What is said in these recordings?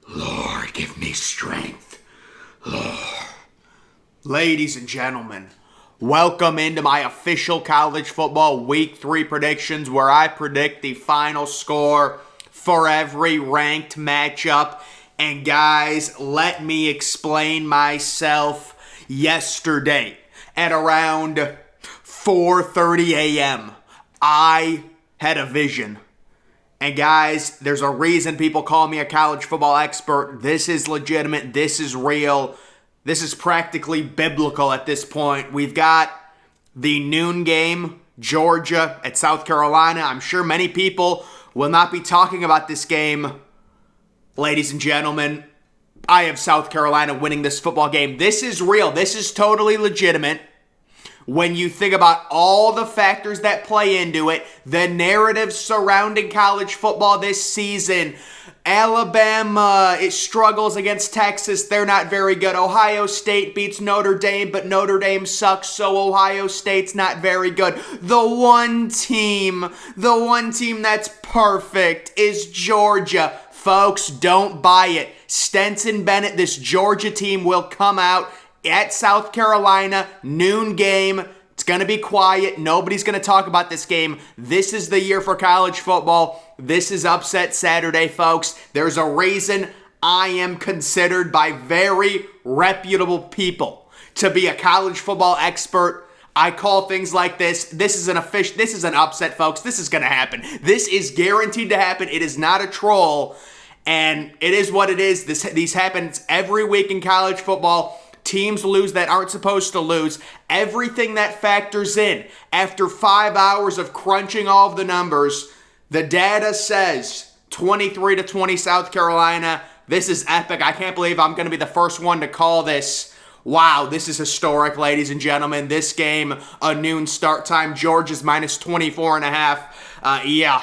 Lord, give me strength. Lord. Ladies and gentlemen, welcome into my official college football week 3 predictions where I predict the final score for every ranked matchup. And guys, let me explain myself. Yesterday at around 4:30 a.m., I had a vision. And guys, there's a reason people call me a college football expert. This is legitimate. This is real. This is practically biblical at this point. We've got the noon game, Georgia at South Carolina. I'm sure many people will not be talking about this game. Ladies and gentlemen, I have South Carolina winning this football game. This is real. This is totally legitimate. When you think about all the factors that play into it, the narrative surrounding college football this season, Alabama, it struggles against Texas. They're not very good. Ohio State beats Notre Dame, but Notre Dame sucks, so Ohio State's not very good. The one team that's perfect is Georgia. Folks, don't buy it. Stetson Bennett, this Georgia team will come out at South Carolina, noon game. It's going to be quiet. Nobody's going to talk about this game. This is the year for college football. This is Upset Saturday, folks. There's a reason I am considered by very reputable people to be a college football expert. I call things like this. This is an upset, folks. This is going to happen. This is guaranteed to happen. It is not a troll. And it is what it is. These happens every week in college football. Teams lose that aren't supposed to lose. Everything that factors in. After 5 hours of crunching all of the numbers, the data says 23-20 South Carolina. This is epic. I can't believe I'm going to be the first one to call this. Wow, this is historic, ladies and gentlemen. This game, a noon start time. Georgia's minus 24.5. Yeah.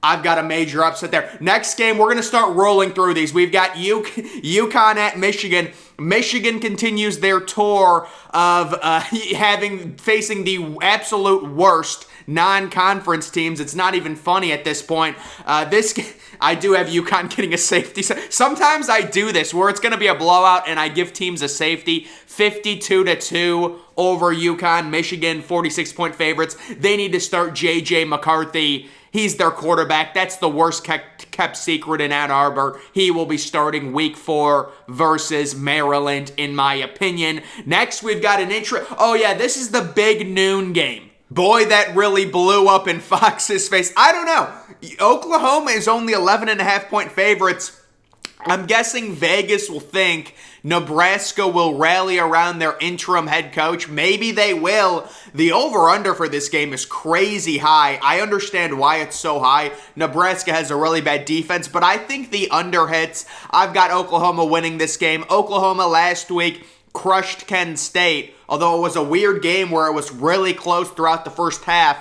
I've got a major upset there. Next game, we're going to start rolling through these. We've got UConn at Michigan. Michigan continues their tour of facing the absolute worst non-conference teams. It's not even funny at this point. I do have UConn getting a safety. Sometimes I do this where it's going to be a blowout and I give teams a safety. 52-2 over UConn. Michigan, 46-point favorites. They need to start J.J. McCarthy. He's their quarterback. That's the worst kept secret in Ann Arbor. He will be starting week 4 versus Maryland, in my opinion. Next, we've got an intro. Oh, yeah, this is the big noon game. Boy, that really blew up in Fox's face. I don't know. Oklahoma is only 11.5-point favorites. I'm guessing Vegas will think Nebraska will rally around their interim head coach. Maybe they will. The over-under for this game is crazy high. I understand why it's so high. Nebraska has a really bad defense, but I think the under hits. I've got Oklahoma winning this game. Oklahoma last week crushed Penn State, although it was a weird game where it was really close throughout the first half.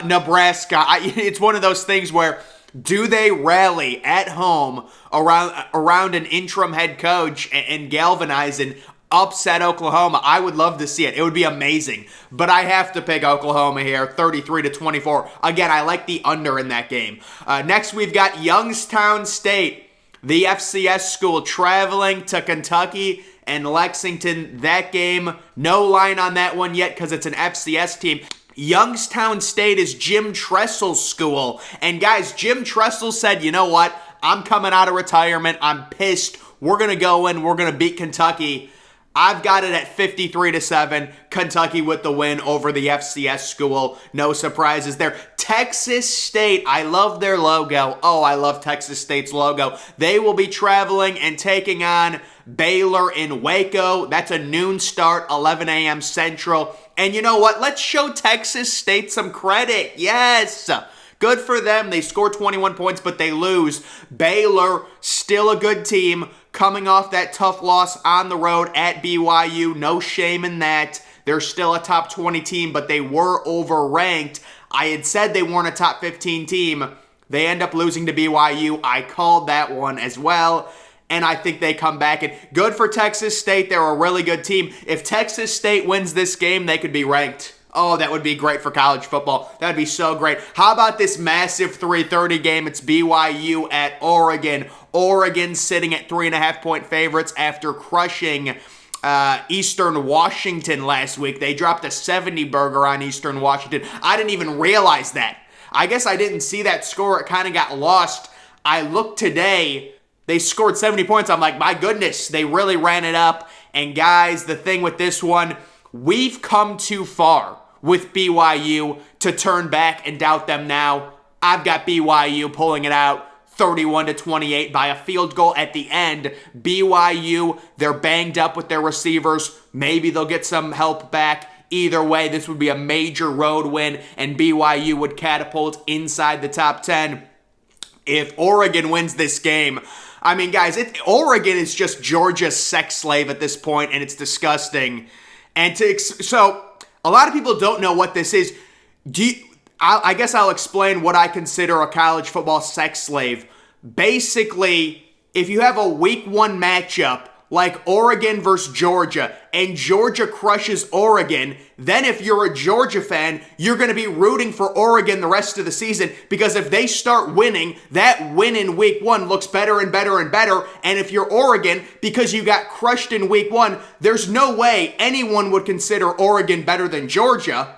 Nebraska, it's one of those things where do they rally at home around an interim head coach and galvanize and upset Oklahoma? I would love to see it. It would be amazing. But I have to pick Oklahoma here, 33-24. Again, I like the under in that game. Next, we've got Youngstown State, the FCS school, traveling to Kentucky and Lexington. That game, no line on that one yet because it's an FCS team. Youngstown State is Jim Tressel's school. And guys, Jim Tressel said, you know what? I'm coming out of retirement. I'm pissed. We're going to go in. We're going to beat Kentucky. I've got it at 53-7. Kentucky with the win over the FCS school. No surprises there. Texas State, I love their logo. Oh, I love Texas State's logo. They will be traveling and taking on Baylor in Waco. That's a noon start, 11 a.m. Central. And you know what? Let's show Texas State some credit. Yes. Good for them. They score 21 points, but they lose. Baylor, still a good team, coming off that tough loss on the road at BYU. No shame in that. They're still a top 20 team, but they were overranked. I had said they weren't a top 15 team. They end up losing to BYU. I called that one as well. And I think they come back. And good for Texas State. They're a really good team. If Texas State wins this game, they could be ranked. Oh, that would be great for college football. That would be so great. How about this massive 3:30 game? It's BYU at Oregon. Oregon sitting at 3.5-point favorites after crushing Eastern Washington last week. They dropped a 70-burger on Eastern Washington. I didn't even realize that. I guess I didn't see that score. It kind of got lost. I looked today. They scored 70 points. I'm like, my goodness, they really ran it up. And guys, the thing with this one, we've come too far with BYU to turn back and doubt them now. I've got BYU pulling it out 31-28 by a field goal at the end. BYU, they're banged up with their receivers. Maybe they'll get some help back. Either way, this would be a major road win, and BYU would catapult inside the top 10. If Oregon wins this game, I mean, guys, Oregon is just Georgia's sex slave at this point, and it's disgusting. And so a lot of people don't know what this is. I guess I'll explain what I consider a college football sex slave. Basically, if you have a week 1 matchup like Oregon versus Georgia, and Georgia crushes Oregon, then if you're a Georgia fan, you're going to be rooting for Oregon the rest of the season, because if they start winning, that win in week 1 looks better and better and better. And if you're Oregon, because you got crushed in week 1, there's no way anyone would consider Oregon better than Georgia,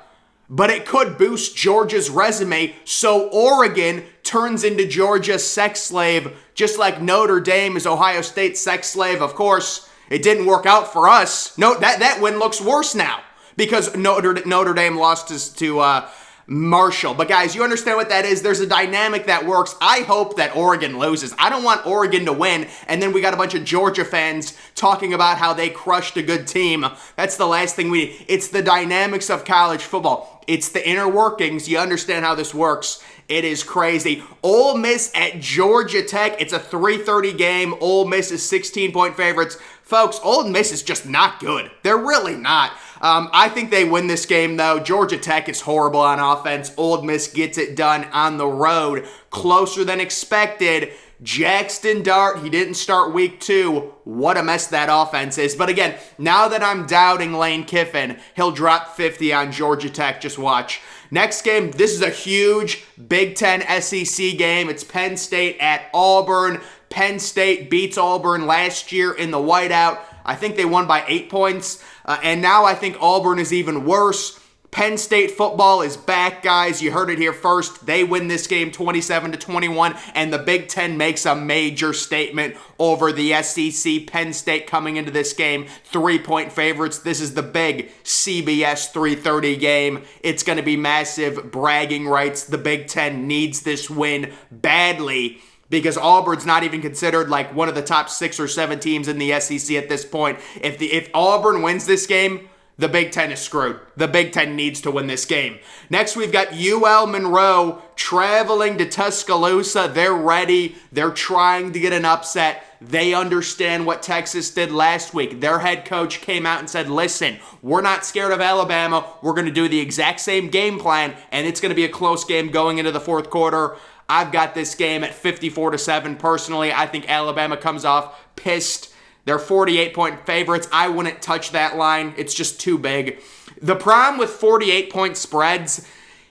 but it could boost Georgia's resume, so Oregon turns into Georgia's sex slave, just like Notre Dame is Ohio State's sex slave. Of course, it didn't work out for us. No, that win looks worse now because Notre Dame lost to Marshall. But guys, you understand what that is. There's a dynamic that works. I hope that Oregon loses. I don't want Oregon to win, and then we got a bunch of Georgia fans talking about how they crushed a good team. That's the last thing we need. It's the dynamics of college football. It's the inner workings. You understand how this works. It is crazy. Ole Miss at Georgia Tech. It's a 3:30 game. Ole Miss is 16-point favorites. Folks, Ole Miss is just not good. They're really not. I think they win this game, though. Georgia Tech is horrible on offense. Ole Miss gets it done on the road. Closer than expected. Jackson Dart, he didn't start week 2. What a mess that offense is. But again, now that I'm doubting Lane Kiffin, he'll drop 50 on Georgia Tech. Just watch. Next game, this is a huge Big Ten SEC game. It's Penn State at Auburn. Penn State beats Auburn last year in the whiteout. I think they won by 8 points. And now I think Auburn is even worse. Penn State football is back, guys. You heard it here first. They win this game 27-21, and the Big Ten makes a major statement over the SEC. Penn State coming into this game 3-point favorites. This is the big CBS 3:30 game. It's going to be massive bragging rights. The Big Ten needs this win badly, because Auburn's not even considered like one of the top 6 or 7 teams in the SEC at this point. If Auburn wins this game, the Big Ten is screwed. The Big Ten needs to win this game. Next, we've got UL Monroe traveling to Tuscaloosa. They're ready. They're trying to get an upset. They understand what Texas did last week. Their head coach came out and said, listen, we're not scared of Alabama. We're going to do the exact same game plan, and it's going to be a close game going into the fourth quarter. I've got this game at 54-7 personally. I think Alabama comes off pissed. They're 48-point favorites. I wouldn't touch that line. It's just too big. The problem with 48-point spreads,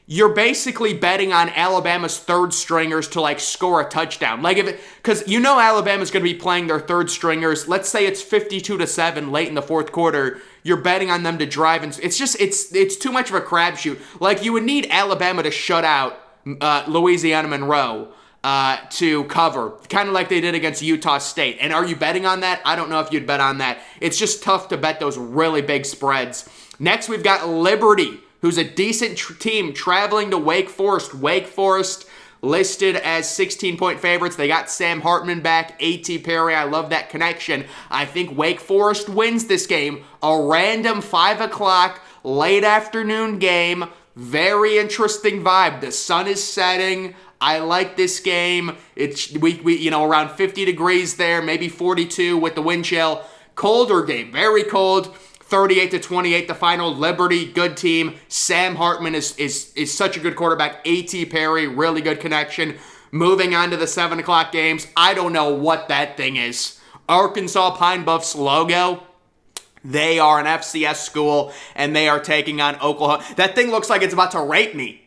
you're basically betting on Alabama's third stringers to like score a touchdown. Because you know Alabama's going to be playing their third stringers. Let's say it's 52-7 late in the fourth quarter. You're betting on them to drive, and it's too much of a crapshoot. Like, you would need Alabama to shut out Louisiana Monroe to cover, kind of like they did against Utah State. And are you betting on that? I don't know if you'd bet on that. It's just tough to bet those really big spreads. Next, we've got Liberty, who's a decent team traveling to Wake Forest. Wake Forest listed as 16-point favorites. They got Sam Hartman back, A.T. Perry. I love that connection. I think Wake Forest wins this game. A random 5 o'clock late afternoon game. Very interesting vibe. The sun is setting. I like this game. It's we around 50 degrees there, maybe 42 with the wind chill. Colder game, very cold. 38-28 the final. Liberty, good team. Sam Hartman is such a good quarterback. A.T. Perry, really good connection. Moving on to the 7 o'clock games. I don't know what that thing is. Arkansas Pine Bluffs logo. They are an FCS school, and they are taking on Oklahoma. That thing looks like it's about to rape me.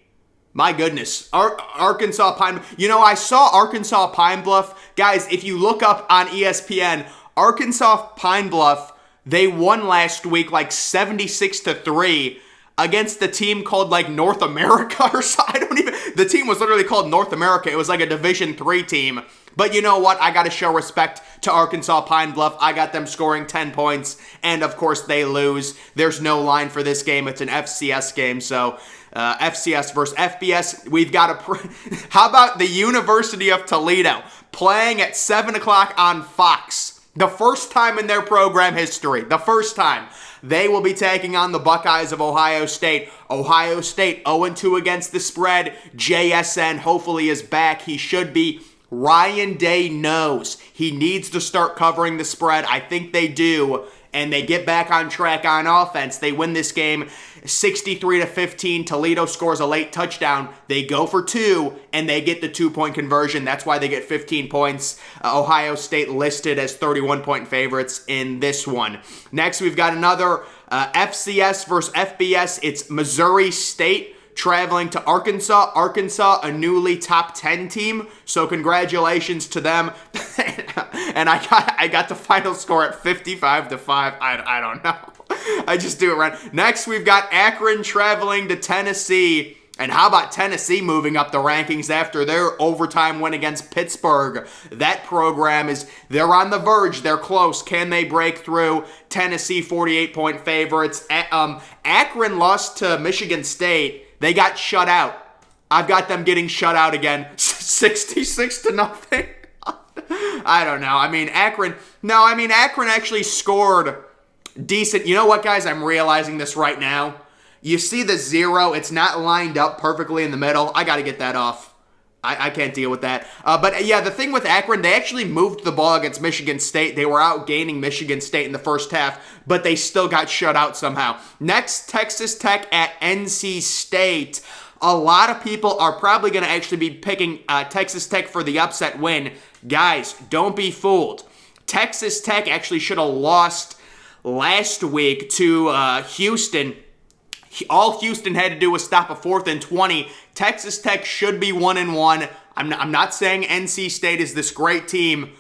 My goodness. Arkansas Pine. I saw Arkansas Pine Bluff. Guys, if you look up on ESPN, Arkansas Pine Bluff, they won last week like 76-3 against the team called like North America or something. The team was literally called North America. It was like a Division III team. But you know what? I got to show respect to Arkansas Pine Bluff. I got them scoring 10 points, and of course they lose. There's no line for this game. It's an FCS game, so FCS versus FBS. We've got how about the University of Toledo playing at 7 o'clock on Fox? The first time in their program history. The first time. They will be taking on the Buckeyes of Ohio State. Ohio State 0-2 against the spread. JSN hopefully is back. He should be. Ryan Day knows he needs to start covering the spread. I think they do. And they get back on track on offense. They win this game 63-15. Toledo scores a late touchdown. They go for 2, and they get the 2-point conversion. That's why they get 15 points. Ohio State listed as 31-point favorites in this one. Next, we've got another FCS versus FBS. It's Missouri State traveling to Arkansas. Arkansas, a newly top 10 team, so congratulations to them. And I got the final score at 55-5. I don't know. I just do it right. Next, we've got Akron traveling to Tennessee. And how about Tennessee moving up the rankings after their overtime win against Pittsburgh? That program they're on the verge. They're close. Can they break through? Tennessee, 48-point favorites. Akron lost to Michigan State. They got shut out. I've got them getting shut out again. 66-0. I don't know. Akron actually scored decent. You know what, guys? I'm realizing this right now. You see the 0. It's not lined up perfectly in the middle. I got to get that off. I can't deal with that. But yeah, the thing with Akron, they actually moved the ball against Michigan State. They were outgaining Michigan State in the first half, but they still got shut out somehow. Next, Texas Tech at NC State. A lot of people are probably going to actually be picking Texas Tech for the upset win. Guys, don't be fooled. Texas Tech actually should have lost last week to Houston. All Houston had to do was stop a 4th and 20. Texas Tech should be 1-1. I'm not saying NC State is this great team,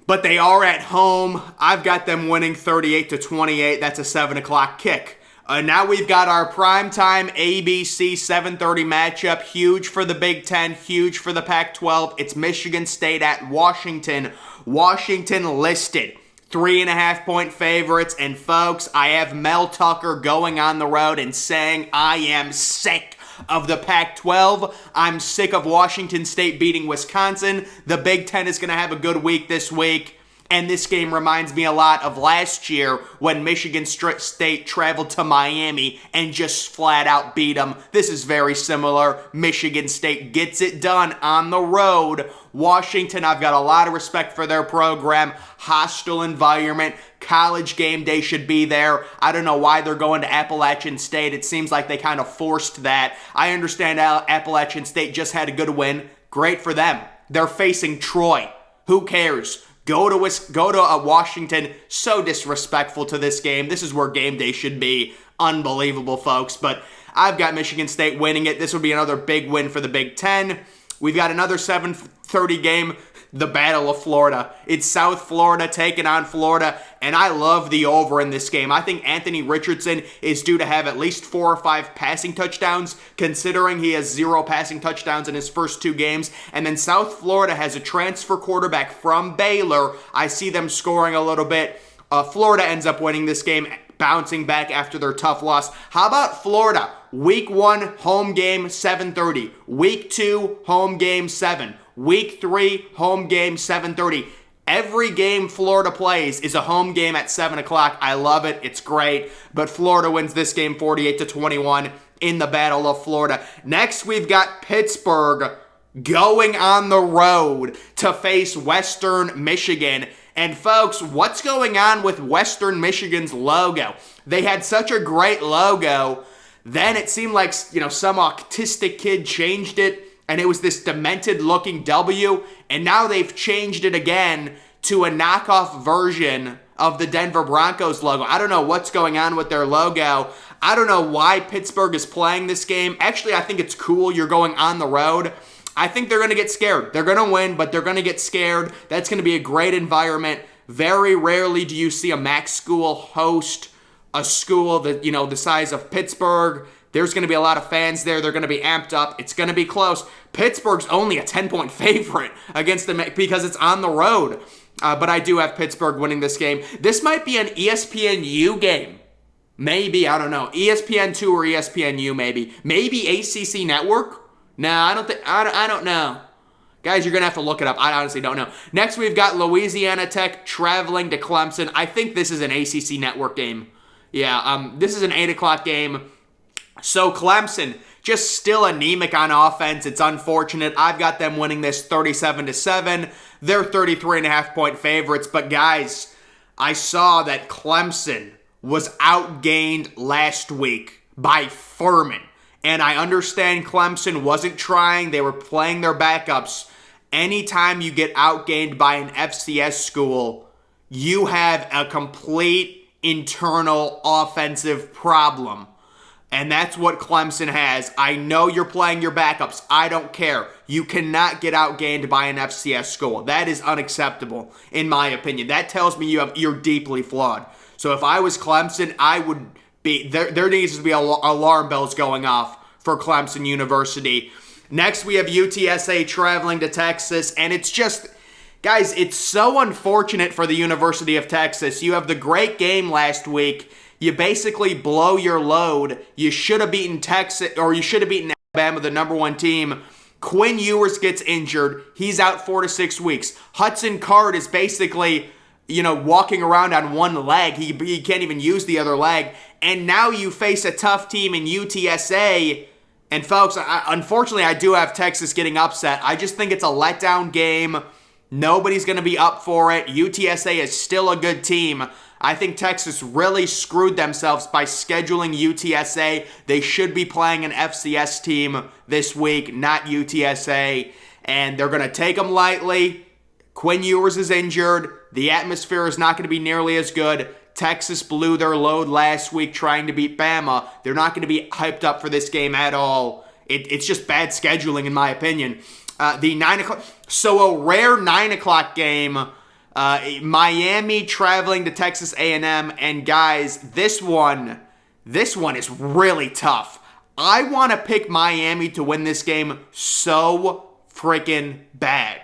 but they are at home. I've got them winning 38-28. That's a 7 o'clock kick. Now we've got our primetime ABC 7:30 matchup. Huge for the Big Ten, huge for the Pac-12. It's Michigan State at Washington. Washington listed 3.5-point favorites. And folks, I have Mel Tucker going on the road and saying I am sick of the Pac-12. I'm sick of Washington State beating Wisconsin. The Big Ten is going to have a good week this week. And this game reminds me a lot of last year when Michigan State traveled to Miami and just flat out beat them. This is very similar. Michigan State gets it done on the road. Washington, I've got a lot of respect for their program. Hostile environment. College game day should be there. I don't know why they're going to Appalachian State. It seems like they kind of forced that. I understand Appalachian State just had a good win. Great for them. They're facing Troy. Who cares? Go to Washington. So disrespectful to this game. This is where game day should be. Unbelievable, folks. But I've got Michigan State winning it. This would be another big win for the Big Ten. We've got another 7:30 game, the Battle of Florida. It's South Florida taking on Florida, and I love the over in this game. I think Anthony Richardson is due to have at least 4 or 5 passing touchdowns, considering he has 0 passing touchdowns in his first 2 games. And then South Florida has a transfer quarterback from Baylor. I see them scoring a little bit. Florida ends up winning this game, bouncing back after their tough loss. How about Florida? Week 1, home game, 7:30. Week 2, home game, 7. Week 3, home game, 7:30. Every game Florida plays is a home game at 7 o'clock. I love it. It's great. But Florida wins this game 48-21 in the Battle of Florida. Next, we've got Pittsburgh going on the road to face Western Michigan. And folks, what's going on with Western Michigan's logo? They had such a great logo. Then it seemed like, some autistic kid changed it, and it was this demented-looking W. And now they've changed it again to a knockoff version of the Denver Broncos logo. I don't know what's going on with their logo. I don't know why Pittsburgh is playing this game. Actually, I think it's cool you're going on the road. I think they're going to get scared. They're going to win, but they're going to get scared. That's going to be a great environment. Very rarely do you see a MAC school host a school that, the size of Pittsburgh. There's going to be a lot of fans there. They're going to be amped up. It's going to be close. Pittsburgh's only a 10-point favorite against them because it's on the road. But I do have Pittsburgh winning this game. This might be an ESPNU game. Maybe, I don't know. ESPN2 or ESPNU maybe. Maybe ACC Network? No, I don't know. Guys, you're going to have to look it up. I honestly don't know. Next, we've got Louisiana Tech traveling to Clemson. I think this is an ACC Network game. Yeah, this is an 8 o'clock game. So Clemson, just still anemic on offense. It's unfortunate. I've got them winning this 37-7. They're 33.5-point favorites. But guys, I saw that Clemson was outgained last week by Furman. And I understand Clemson wasn't trying. They were playing their backups. Anytime you get outgained by an FCS school, you have a complete internal offensive problem. And that's what Clemson has. I know you're playing your backups. I don't care. You cannot get outgained by an FCS school. That is unacceptable, in my opinion. That tells me you're deeply flawed. So if I was Clemson, I would be there needs to be alarm bells going off for Clemson University. Next, we have UTSA traveling to Texas, and it's just, guys, it's so unfortunate for the University of Texas. You have the great game last week. You basically blow your load. You should have beaten Texas, or you should have beaten Alabama, the number 1 team. Quinn Ewers gets injured. He's out 4 to 6 weeks. Hudson Card is basically, walking around on one leg. He can't even use the other leg. And now you face a tough team in UTSA. And folks, unfortunately, I do have Texas getting upset. I just think it's a letdown game. Nobody's going to be up for it. UTSA is still a good team. I think Texas really screwed themselves by scheduling UTSA. They should be playing an FCS team this week, not UTSA. And they're going to take them lightly. Quinn Ewers is injured. The atmosphere is not going to be nearly as good. Texas blew their load last week trying to beat Bama. They're not going to be hyped up for this game at all. It's just bad scheduling, in my opinion. The 9 o'clock. So a rare 9 o'clock game. Miami traveling to Texas A&M. And guys, this one is really tough. I want to pick Miami to win this game so freaking bad.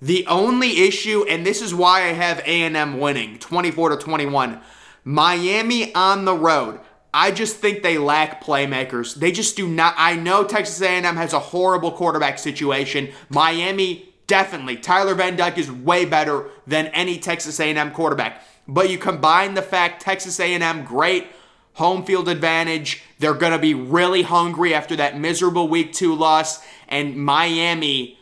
The only issue, and this is why I have A&M winning, 24-21. Miami on the road. I just think they lack playmakers. They just do not. I know Texas A&M has a horrible quarterback situation. Miami, definitely. Tyler Van Dyke is way better than any Texas A&M quarterback. But you combine the fact Texas A&M, great home field advantage. They're going to be really hungry after that miserable Week 2 loss. And Miami,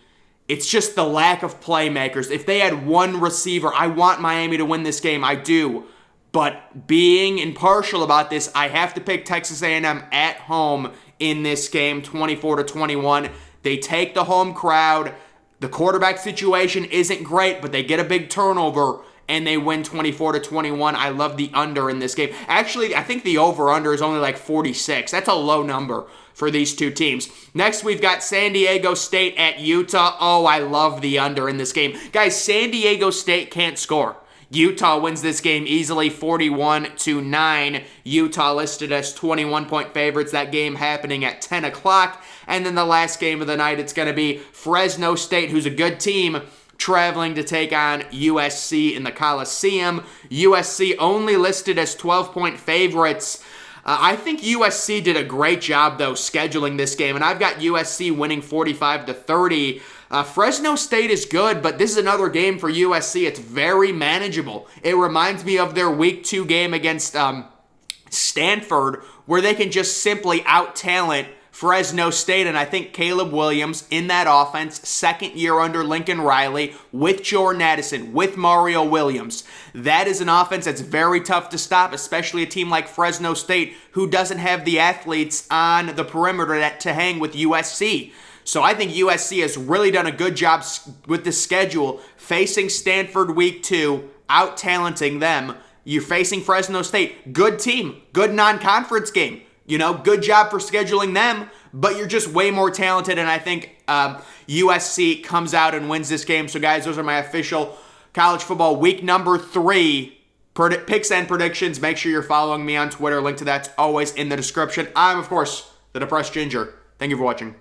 it's just the lack of playmakers. If they had one receiver, I want Miami to win this game. I do. But being impartial about this, I have to pick Texas A&M at home in this game, 24-21. They take the home crowd. The quarterback situation isn't great, but they get a big turnover, and they win 24-21. I love the under in this game. Actually, I think the over-under is only like 46. That's a low number for these two teams. Next, we've got San Diego State at Utah. Oh, I love the under in this game. Guys, San Diego State can't score. Utah wins this game easily, 41-9. Utah listed as 21-point favorites. That game happening at 10 o'clock. And then the last game of the night, it's going to be Fresno State, who's a good team, traveling to take on USC in the Coliseum. USC only listed as 12-point favorites. I think USC did a great job, though, scheduling this game. And I've got USC winning 45-30. Fresno State is good, but this is another game for USC. It's very manageable. It reminds me of their Week 2 game against Stanford, where they can just simply out-talent Fresno State. And I think Caleb Williams in that offense, second year under Lincoln Riley, with Jordan Addison, with Mario Williams. That is an offense that's very tough to stop, especially a team like Fresno State, who doesn't have the athletes on the perimeter to hang with USC. So I think USC has really done a good job with the schedule, facing Stanford week 2, out-talenting them. You're facing Fresno State. Good team. Good non-conference game. Good job for scheduling them, but you're just way more talented, and I think USC comes out and wins this game. So, guys, those are my official college football week number 3 picks and predictions. Make sure you're following me on Twitter. Link to that's always in the description. I'm, of course, the Depressed Ginger. Thank you for watching.